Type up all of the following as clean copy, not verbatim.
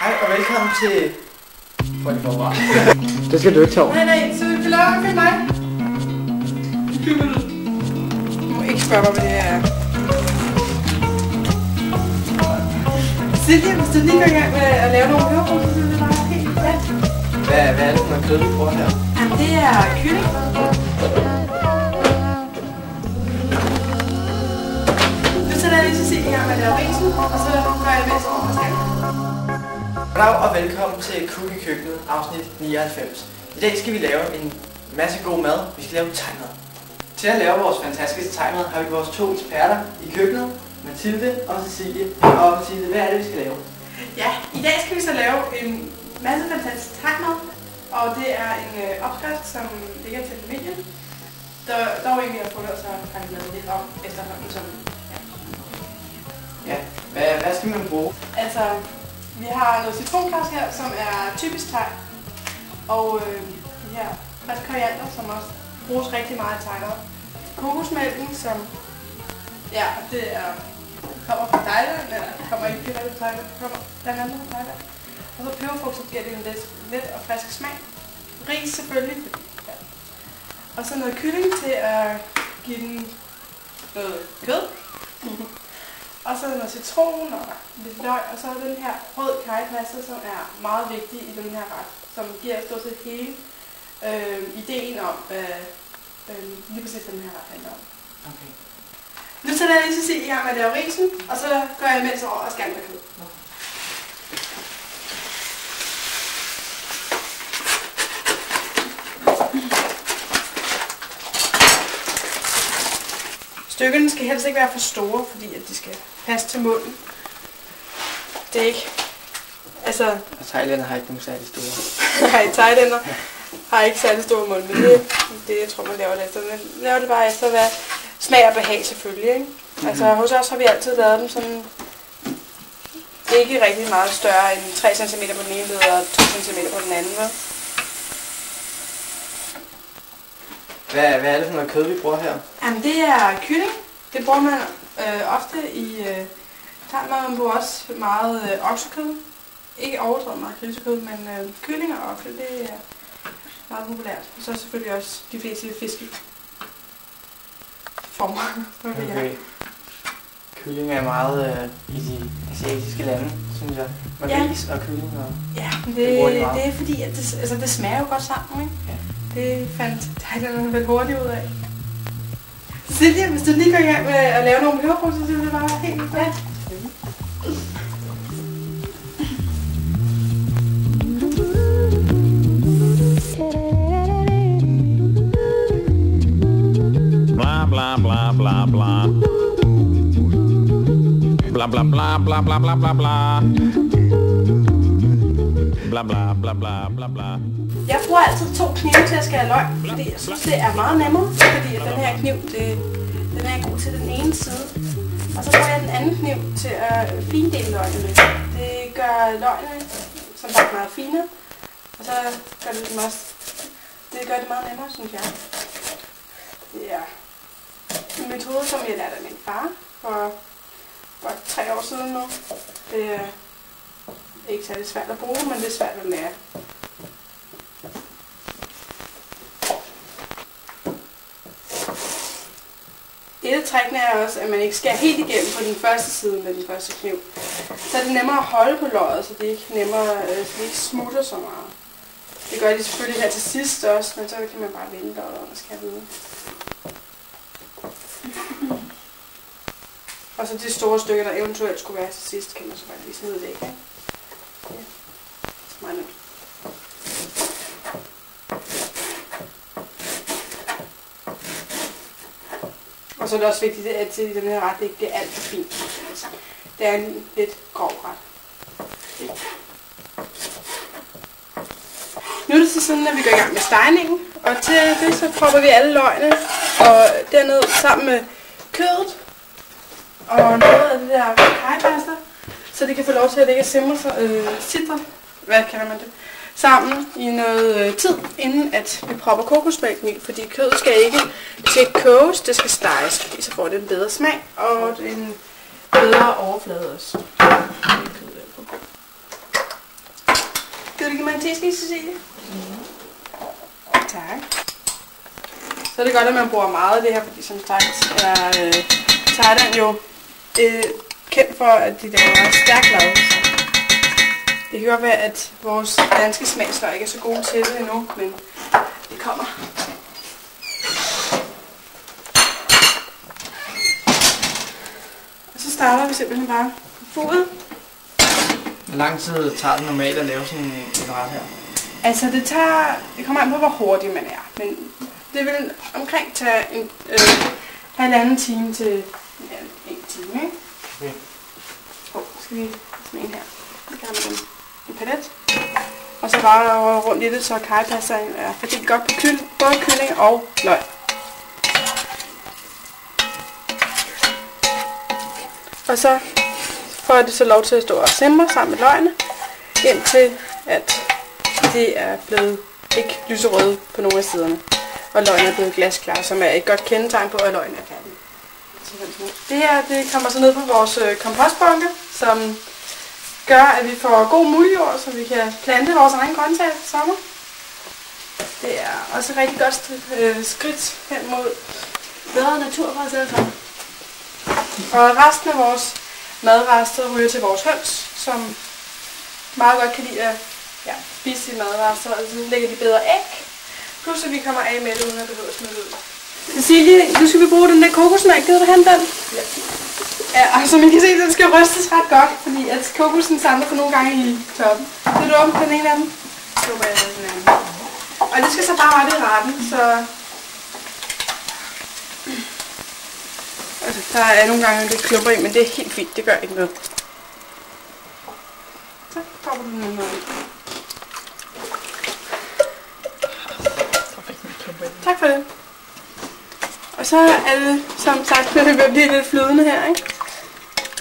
Hej og velkommen til... Det skal du ikke tage over. Nej, så vil du lade mig mig? Du må ikke spørge mig, hvad det her er. Silje, hvis du lige går i gang med at lave nogle peberbrød, så vil det bare helt let. Hvad er det for noget kød, vi bruger her? Jamen, det er kylling. Nu sætter jeg lige til Silje i gang med at lave risen, og så gør jeg det over og skal. Goddag og velkommen til Cook i køkkenet, afsnit 99. I dag skal vi lave en masse god mad. Vi skal lave thai-mad. Til at lave vores fantastiske thai-mad har vi vores to eksperter i køkkenet, Mathilde og Cecilie. Og Mathilde, hvad er det, vi skal lave? Ja, i dag skal vi så lave en masse fantastisk thai-mad. Og det er en opskrift, som ligger til familien. Dog ikke, vi har fundet os at lave lidt om efterhånden. Som, Ja, hvad skal man bruge? Altså, vi har noget citrongræs her, som er typisk thai. Og de her friske koriander, som også bruges rigtig meget i thai-mad. Kokosmælken, som det kommer fra Thailand, eller det kommer ikke direkte fra Thailand, det kommer blandt andet fra Thailand. Og så peberfrugt, så giver det en let og frisk smag. Ris selvfølgelig, ja. Og så noget kylling til at give den noget kød. Og så noget citron og lidt løg, og så den her rød karrypaste, som er meget vigtig i den her ret, som giver stort set hele ideen om, lige præcis den her ret handler om. Okay. Nu sætter jeg lige så i gang med at lave risen, og så går jeg imens over og skærer med kød. Stykkerne skal helst ikke være for store, fordi at de skal passe til munden. Det er ikke... Altså... Og thailænder har ikke nogen særlig store. Nej, thailænder har ikke særlig store mund, men det jeg tror man laver det efter. Man laver det bare efter, hvad smag og behag selvfølgelig, ikke? Altså hos os har vi altid lavet dem sådan... Ikke rigtig meget større end 3 cm på den ene led og 2 cm på den anden, vel? Hvad er det for noget kød, vi bruger her? Jamen, det er kylling. Det bruger man ofte i thai-mad. Man bruger også meget oksekød. Ikke overdrevet meget grisekød, men kylling og okse, det er meget populært. Og så selvfølgelig også de fleste fiskeformer. Okay. Kylling er meget i de asiatiske lande, synes jeg. Med ris og kylling og... Ja, det er fordi, at det smager jo godt sammen, ikke? Ja. Det fandt thailænderne vel hurtigt ud af. Silje, hvis du lige går i gang med at lave nogle peberbrød, så synes jeg, det bare helt godt. Bla bla bla bla bla. Bla bla bla bla bla bla bla bla. Bla bla bla bla bla bla. Jeg bruger altid 2 knive til at skære løg, fordi jeg synes, det er meget nemmere, fordi den her kniv, den er god til den ene side. Og så bruger jeg den anden kniv til at findele løgene med. Det gør løgene som sagt meget finere, og så gør det dem også, det gør det meget nemmere, synes jeg. Det er en metode, som jeg lærte af min far for godt 3 år siden nu. Det er ikke særlig svært at bruge, men det er svært at lære. Et af trækkene er også, at man ikke skærer helt igennem på den første side med den første kniv. Så er det nemmere at holde på løget, så det ikke ikke smutter så meget. Det gør de selvfølgelig her til sidst også, men så kan man bare vende løget og skære videre. Og så de store stykker, der eventuelt skulle være til sidst, kan man så bare lige smide væk. Ja. Det er meget nemt. Og så er det også vigtigt, at til den her ret ikke bliver alt for fint. Det er en lidt grov ret. Nu er det så sådan, at vi går i gang med stegningen. Og til det så propper vi alle løgene og derned sammen med kødet. Og noget af det der karrypasta, så det kan få lov til at ligge og simre sig, hvad kalder man det, sammen i noget tid, inden at vi propper kokosmælken i, fordi kødet skal ikke til koges, det skal steges, fordi så får det en bedre smag og en bedre overflade også. Skal du give mig en teske, Cecilie? Tak. Så er det godt, at man bruger meget af det her, fordi som sagt er Thailand jo kendt for, at de laver meget stærkt lad. Det kan godt være, at vores danske smagsløg ikke er så gode til det endnu, men det kommer. Og så starter vi simpelthen bare foden. Hvor lang tid tager det normalt at lave sådan en ret her? Altså det kommer an på, hvor hurtig man er, men det vil omkring tage en halvanden time til en time, ikke? Okay. Skal vi smage her? Så kan man en palet. Og så bare rundt i det, så karrypastaen er fordelt godt på både kylling og løg. Og så får det så lov til at stå og simre sammen med løgene, indtil at det er blevet ikke lyserøde på nogle af siderne. Og løgene er blevet glasklar, som er et godt kendetegn på, at løgene er færdige. Det her det kommer så ned på vores kompostbunke, som gør, at vi får god muljord, så vi kan plante vores egen grøntsager i sommer. Det er også et rigtig godt skridt hen mod bedre natur for os alle sammen. Og resten af vores madrester ryger til vores høns, som meget godt kan lide at spise de madrester, og så lægger de bedre æg. Plus at vi kommer af med det, uden at behøve at smide ud. Cecilie, nu skal vi bruge den der kokosmælk. Gider du hente den? Ja. Ja, og som I kan se, den skal rystes ret godt, fordi at kokosen samler for nogle gange i toppen. Vil du åbne den ene af dem? Så håber jeg den anden. Og det skal så bare ret i retten, så... Altså, der er nogle gange lidt klumper i, men det er helt fint. Det gør ikke noget. Så popper du den noget i. Tak for det. Og så er det, som sagt, ved at blive lidt flydende her, ikke?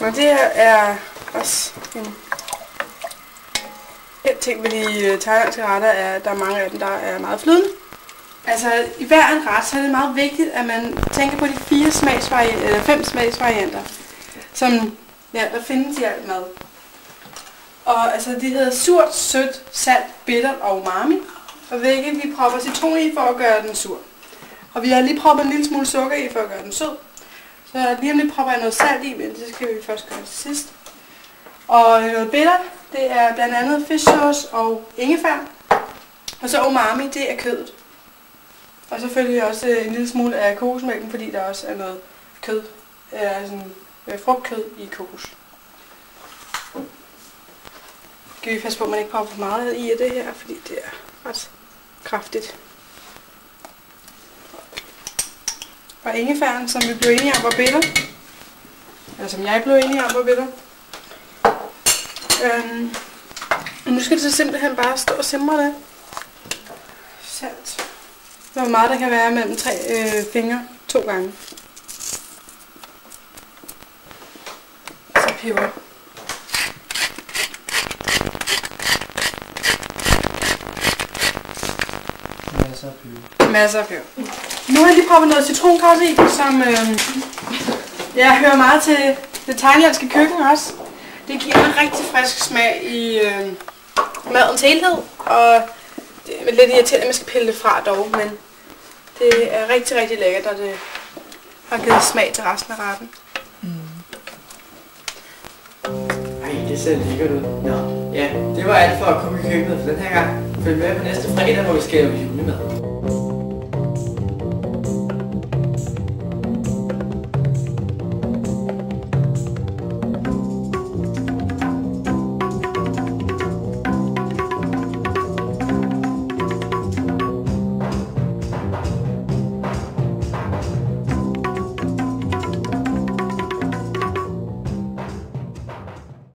Og det er også en ting ved de thailandske retter, er, at der er mange af dem, der er meget flydende. Altså, i hver en ret, så er det meget vigtigt, at man tænker på de 5 smagsvarianter, som der findes i alt mad. Og altså, de hedder surt, sødt, salt, bitter og umami. Og hvilke vi propper citron i for at gøre den sur. Og vi har lige proppet en lille smule sukker i for at gøre den sød. Så lige om lidt propper jeg noget salt i, men det skal vi først gøre til sidst. Og noget bitter, det er blandt andet fish sauce og ingefær. Og så umami, det er kødet. Og selvfølgelig også en lille smule af kokosmælken, fordi der også er noget kød, sådan frugtkød i kokos. Skal vi passe på, at man ikke propper for meget i af det her, fordi det er ret kraftigt. Og ingefæren, som vi blev enige om var bitter. Eller som jeg blev enige om var bitter. Og nu skal det så simpelthen bare stå og simre det. Salt. Hvor meget der kan være mellem 3 fingre 2 gange. Så peber. Masser af peber. Nu har jeg lige proppet noget citronkauce i, som hører meget til det thailandske køkken også. Det giver en rigtig frisk smag i madens helhed, og det er lidt irriterende, at man skal pille det fra dog, men det er rigtig, rigtig lækkert, og det har givet smag til resten af retten. Ej, det ser lækkert ud. Nå, ja, det var alt for at komme i køkkenet for den her gang. Følg med på næste fredag, hvor vi skal lave julemad.